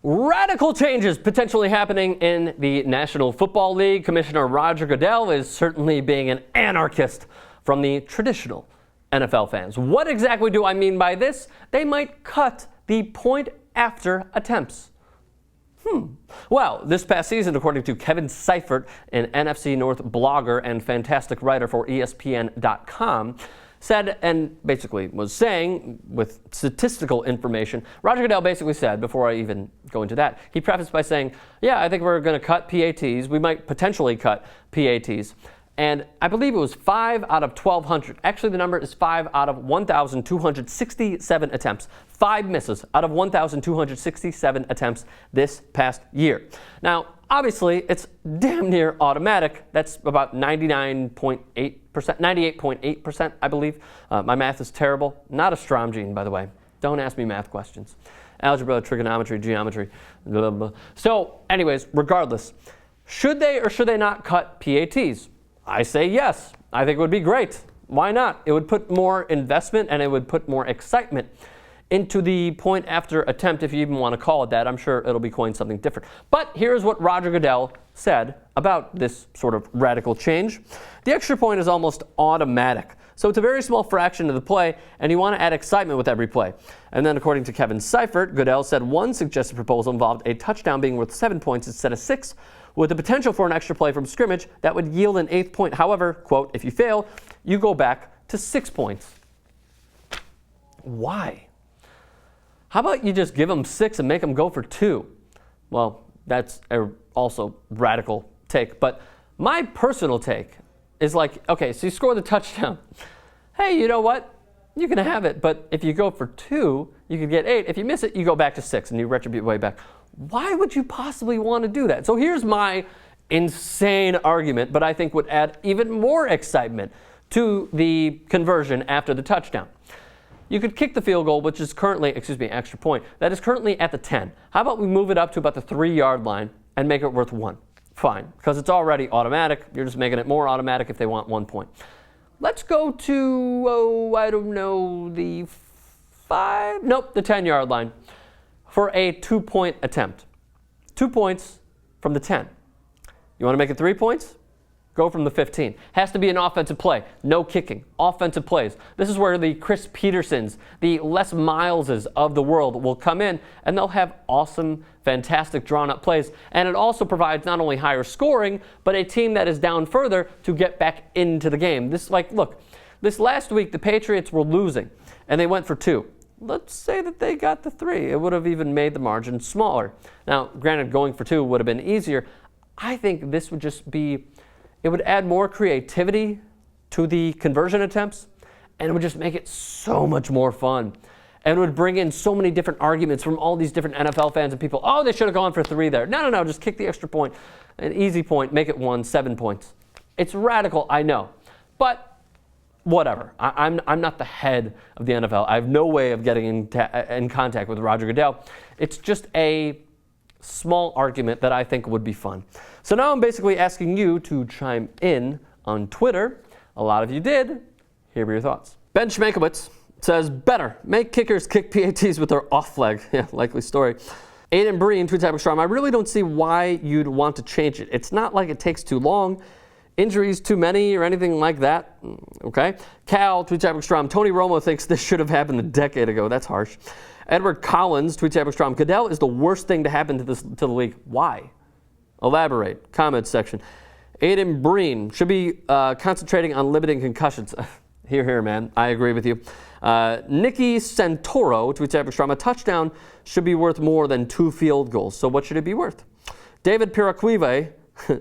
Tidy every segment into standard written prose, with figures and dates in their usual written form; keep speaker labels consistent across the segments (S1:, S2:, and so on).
S1: Radical changes potentially happening in the National Football League. Commissioner Roger Goodell is certainly being an anarchist from the traditional NFL fans. What exactly do I mean by this? They might cut the point after attempts. Well, this past season, according to Kevin Seifert, an NFC North blogger and fantastic writer for ESPN.com, said and basically was saying with statistical information, Roger Goodell basically said, before I even go into that, he prefaced by saying, yeah, I think we're going to cut PATs. We might potentially cut PATs. And I believe it was 5 out of 1,200. Actually, the number is 5 out of 1,267 attempts. 5 misses out of 1,267 attempts this past year. Now, obviously, it's damn near automatic. That's about 99.8%, 98.8%, I believe. My math is terrible. Not a Strom gene, by the way. Don't ask me math questions. Algebra, trigonometry, geometry, blah, blah, blah. So, anyways, regardless, should they or should they not cut PATs? I say yes. I think it would be great. Why not? It would put more investment and it would put more excitement into the point after attempt, if you even want to call it that. I'm sure it'll be coined something different. But here's what Roger Goodell said about this sort of radical change. The extra point is almost automatic. So it's a very small fraction of the play, and you want to add excitement with every play. And then according to Kevin Seifert, Goodell said one suggested proposal involved a touchdown being worth 7 points instead of 6, with the potential for an extra play from scrimmage that would yield an 8th point. However, quote, if you fail, you go back to 6 points. Why? How about you just give them 6 and make them go for 2? Well, that's a also radical take. But my personal take is like, okay, so you score the touchdown. Hey, you know what? You can have it. But if you go for 2, you could get 8. If you miss it, you go back to 6 and you retribute way back. Why would you possibly want to do that? So here's my insane argument, but I think would add even more excitement to the conversion after the touchdown. You could kick the field goal, which is currently, extra point, that is currently at the 10. How about we move it up to about the 3-yard line and make it worth 1? Fine, because it's already automatic. You're just making it more automatic if they want 1 point. Let's go to, the 5? Nope, the 10-yard line for a 2-point attempt. 2 points from the 10. You want to make it 3 points? Go from the 15. Has to be an offensive play. No kicking. Offensive plays. This is where the Chris Petersons, the Les Mileses of the world will come in, and they'll have awesome, fantastic drawn-up plays. And it also provides not only higher scoring, but a team that is down further to get back into the game. This last week, the Patriots were losing, and they went for 2. Let's say that they got the 3. It would have even made the margin smaller. Now, granted, going for 2 would have been easier. I think this would just be... It would add more creativity to the conversion attempts, and it would just make it so much more fun. And it would bring in so many different arguments from all these different NFL fans and people. Oh, they should have gone for 3 there. No, just kick the extra point. An easy point, make it 1, 7 points. It's radical, I know. But whatever. I'm not the head of the NFL. I have no way of getting in contact with Roger Goodell. It's just a small argument that I think would be fun. So now I'm basically asking you to chime in on Twitter. A lot of you did. Here are your thoughts. Ben Schmankowitz says, better. Make kickers kick PATs with their off leg. Yeah, likely story. Aiden Breen tweets at Strom, I really don't see why you'd want to change it. It's not like it takes too long. Injuries too many or anything like that. Okay. Cal tweets at Strom, Tony Romo thinks this should have happened a decade ago. That's harsh. Edward Collins tweets at Strom, Goodell is the worst thing to happen to the league. Why? Elaborate. Comments section. Aiden Breen should be concentrating on limiting concussions. Here, man. I agree with you. Nikki Santoro tweets at Strom, a touchdown should be worth more than 2 field goals. So what should it be worth? David Piraquive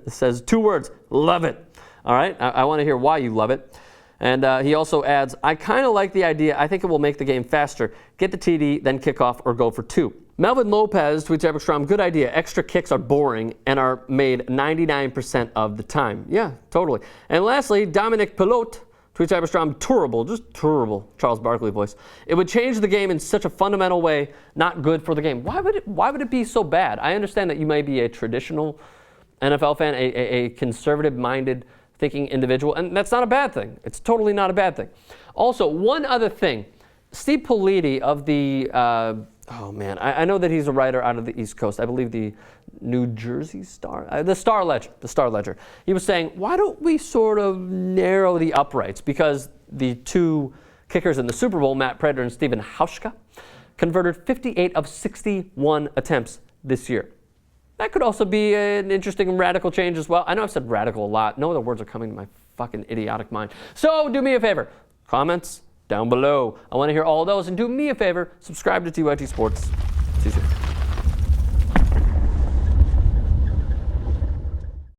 S1: says 2 words, love it. All right, I want to hear why you love it. And he also adds, I kind of like the idea. I think it will make the game faster. Get the TD, then kick off or go for 2. Melvin Lopez tweets at Strom, good idea. Extra kicks are boring and are made 99% of the time. Yeah, totally. And lastly, Dominic Pilote tweets at Strom, tourable, just tourable, Charles Barkley voice. It would change the game in such a fundamental way, not good for the game. Why would it be so bad? I understand that you may be a traditional NFL fan, a conservative-minded thinking individual, and that's not a bad thing. It's totally not a bad thing. Also, one other thing. Steve Politi of the Oh, man. I know that he's a writer out of the East Coast. I believe the New Jersey Star, the Star Ledger. He was saying, why don't we sort of narrow the uprights? Because the two kickers in the Super Bowl, Matt Prater and Stephen Hauschka, converted 58 of 61 attempts this year. That could also be an interesting radical change as well. I know I've said radical a lot. No other words are coming to my fucking idiotic mind. So do me a favor. Comments down below. I want to hear all those. And do me a favor. Subscribe to TYT Sports. See you soon.